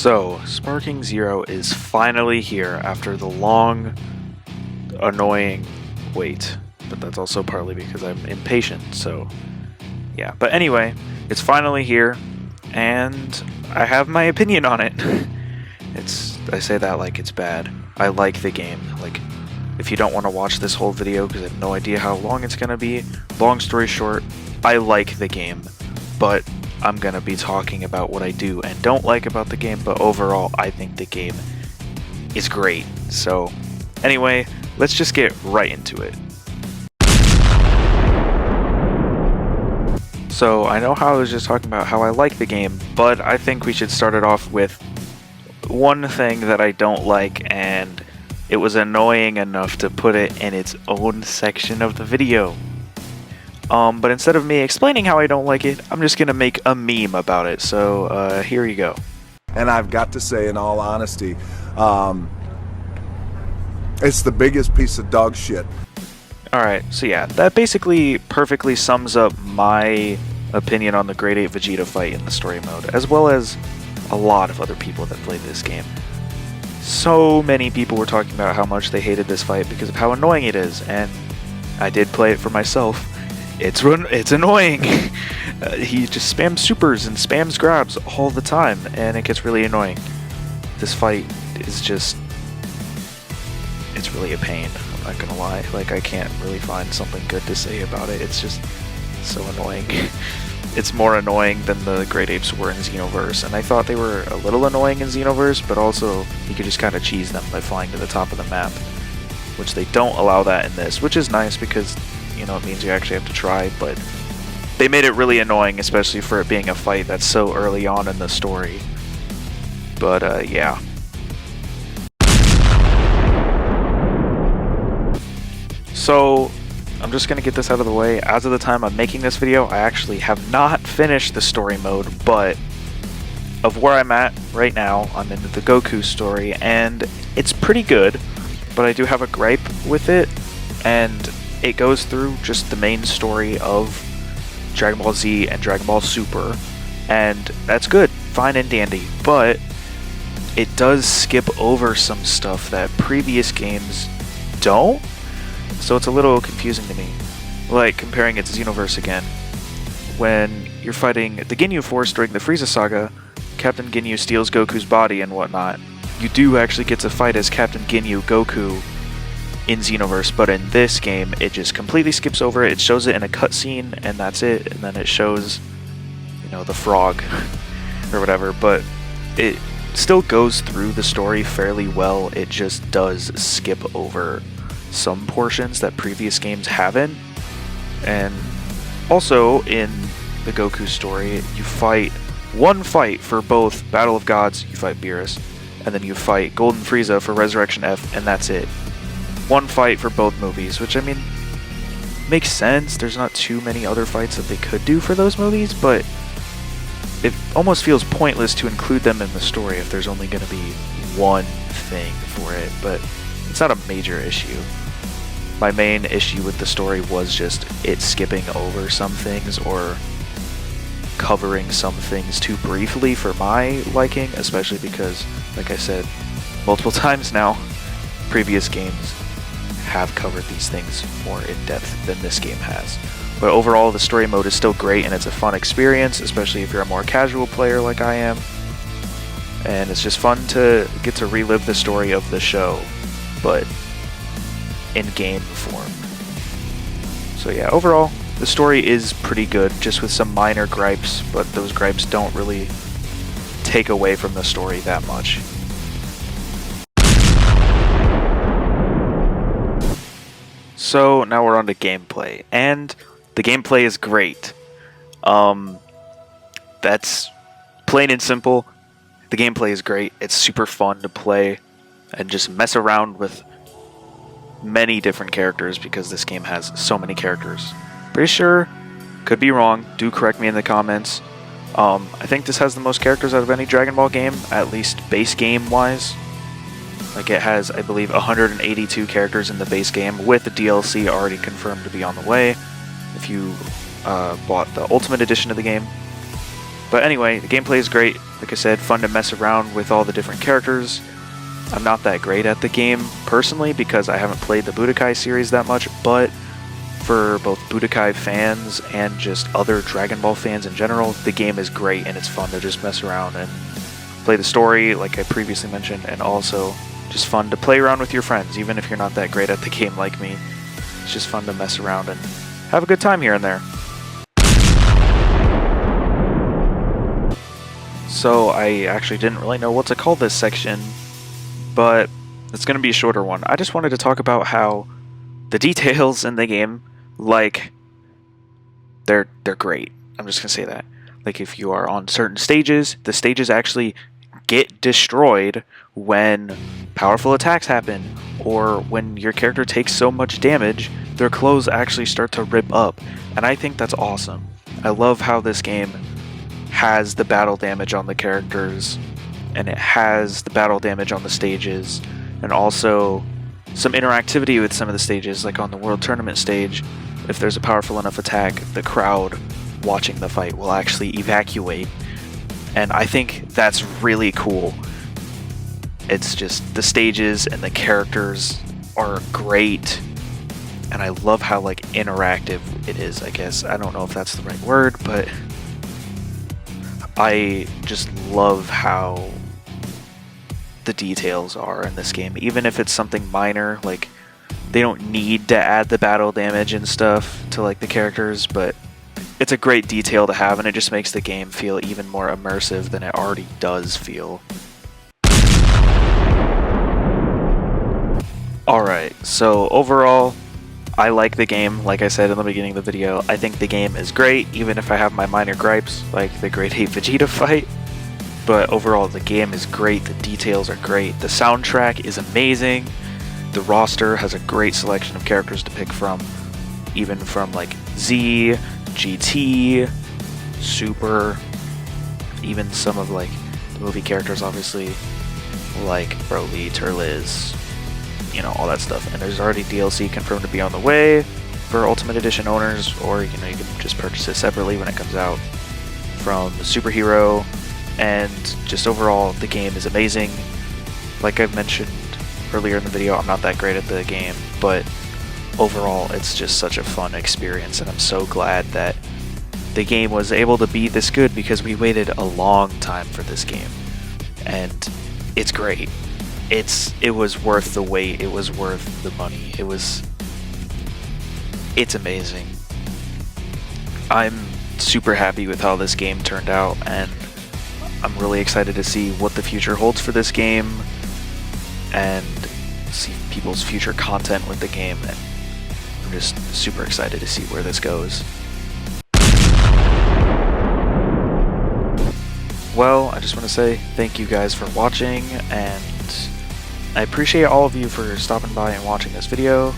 So, Sparking Zero is finally here after the long, annoying wait. But that's also partly because I'm impatient, so yeah. But anyway, it's finally here, and I have my opinion on it. I say that like it's bad. I like the game. Like, if you don't want to watch this whole video because I have no idea how long it's gonna be, long story short, I like the game, but I'm gonna be talking about what I do and don't like about the game, but overall I think the game is great. So anyway, let's just get right into it. So I know how I was just talking about how I like the game, but I think we should start it off with one thing that I don't like, and it was annoying enough to put it in its own section of the video. But instead of me explaining how I don't like it, I'm just gonna make a meme about it. So here you go. And I've got to say, in all honesty, it's the biggest piece of dog shit. Alright, so yeah, that basically perfectly sums up my opinion on the Great Ape Vegeta fight in the story mode, as well as a lot of other people that played this game. So many people were talking about how much they hated this fight because of how annoying it is, and I did play it for myself. It's annoying. He just spams supers and spams grabs all the time, and it gets really annoying. This fight is just... it's really a pain, I'm not gonna lie. Like, I can't really find something good to say about it. It's just so annoying. It's more annoying than the Great Apes were in Xenoverse, and I thought they were a little annoying in Xenoverse, but also you could just kind of cheese them by flying to the top of the map, which they don't allow that in this, which is nice because, you know, it means you actually have to try, but they made it really annoying, especially for it being a fight that's so early on in the story. But, yeah. So, I'm just gonna get this out of the way. As of the time I'm making this video, I actually have not finished the story mode, but of where I'm at right now, I'm into the Goku story, and it's pretty good, but I do have a gripe with it, and it goes through just the main story of Dragon Ball Z and Dragon Ball Super, and that's good, fine and dandy, but it does skip over some stuff that previous games don't, so it's a little confusing to me. Like, comparing it to Xenoverse again. When you're fighting the Ginyu Force during the Frieza Saga, Captain Ginyu steals Goku's body and whatnot. You do actually get to fight as Captain Ginyu Goku in Xenoverse, but in this game it just completely skips over it. It shows it in a cutscene and that's it, and then it shows, you know, the frog or whatever, but it still goes through the story fairly well. It just does skip over some portions that previous games haven't. And also in the Goku story, you fight one fight for both Battle of Gods, you fight Beerus, and then you fight Golden Frieza for Resurrection F, and that's it. One fight for both movies, which, I mean, makes sense. There's not too many other fights that they could do for those movies, but it almost feels pointless to include them in the story if there's only going to be one thing for it, but it's not a major issue. My main issue with the story was just it skipping over some things or covering some things too briefly for my liking, especially because, like I said multiple times now, previous games have covered these things more in depth than this game has. But overall, the story mode is still great and it's a fun experience, especially if you're a more casual player like I am. And it's just fun to get to relive the story of the show, but in game form. So yeah, overall, the story is pretty good, just with some minor gripes, but those gripes don't really take away from the story that much. So now we're on to gameplay, and the gameplay is great. That's plain and simple. The gameplay is great. It's super fun to play and just mess around with many different characters because this game has so many characters. Pretty sure, could be wrong, do correct me in the comments. I think this has the most characters out of any Dragon Ball game, at least base game wise. Like, it has, I believe, 182 characters in the base game, with the DLC already confirmed to be on the way if you bought the Ultimate Edition of the game. But anyway, the gameplay is great. Like I said, fun to mess around with all the different characters. I'm not that great at the game personally because I haven't played the Budokai series that much, but for both Budokai fans and just other Dragon Ball fans in general, the game is great and it's fun to just mess around and play the story like I previously mentioned, and also just fun to play around with your friends even if you're not that great at the game like me. It's just fun to mess around and have a good time here and there. So I actually didn't really know what to call this section, but it's going to be a shorter one. I just wanted to talk about how the details in the game, like, they're great. I'm just going to say that. Like, if you are on certain stages, the stages actually get destroyed when powerful attacks happen, or when your character takes so much damage, their clothes actually start to rip up. And I think that's awesome. I love how this game has the battle damage on the characters, and it has the battle damage on the stages, and also some interactivity with some of the stages, like on the World Tournament stage. If there's a powerful enough attack, the crowd watching the fight will actually evacuate, and I think that's really cool. It's just the stages and the characters are great, and I love how like interactive it is, I guess. I don't know if that's the right word, but I just love how the details are in this game. Even if it's something minor, like they don't need to add the battle damage and stuff to like the characters, but it's a great detail to have, and it just makes the game feel even more immersive than it already does feel. Alright, so overall, I like the game. Like I said in the beginning of the video, I think the game is great, even if I have my minor gripes, like the great Ape Vegeta fight. But overall, the game is great, the details are great, the soundtrack is amazing, the roster has a great selection of characters to pick from, even from like Z, GT, Super, even some of like the movie characters, obviously, like Broly, Turles, you know, all that stuff. And there's already DLC confirmed to be on the way for Ultimate Edition owners, or you know, you can just purchase it separately when it comes out from the Superhero. And just overall, the game is amazing. Like I mentioned earlier in the video, I'm not that great at the game, but overall, it's just such a fun experience, and I'm so glad that the game was able to be this good, because we waited a long time for this game, and it's great. It was worth the wait, it was worth the money, it's amazing. I'm super happy with how this game turned out, and I'm really excited to see what the future holds for this game and see people's future content with the game, and I'm just super excited to see where this goes. Well, I just want to say thank you guys for watching, and I appreciate all of you for stopping by and watching this video.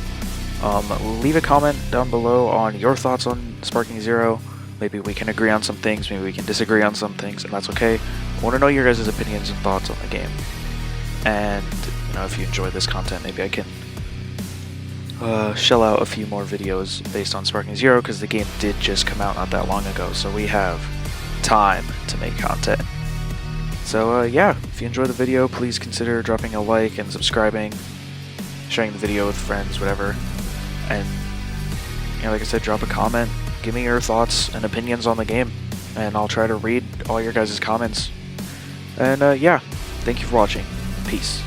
Leave a comment down below on your thoughts on Sparking Zero. Maybe we can agree on some things, maybe we can disagree on some things, and that's okay. I want to know your guys' opinions and thoughts on the game. And, you know, if you enjoy this content, maybe I can shell out a few more videos based on Sparking Zero, because the game did just come out not that long ago, so we have time to make content. So, yeah, if you enjoyed the video, please consider dropping a like and subscribing, sharing the video with friends, whatever. And, you know, like I said, drop a comment. Give me your thoughts and opinions on the game, and I'll try to read all your guys' comments. And yeah, thank you for watching. Peace.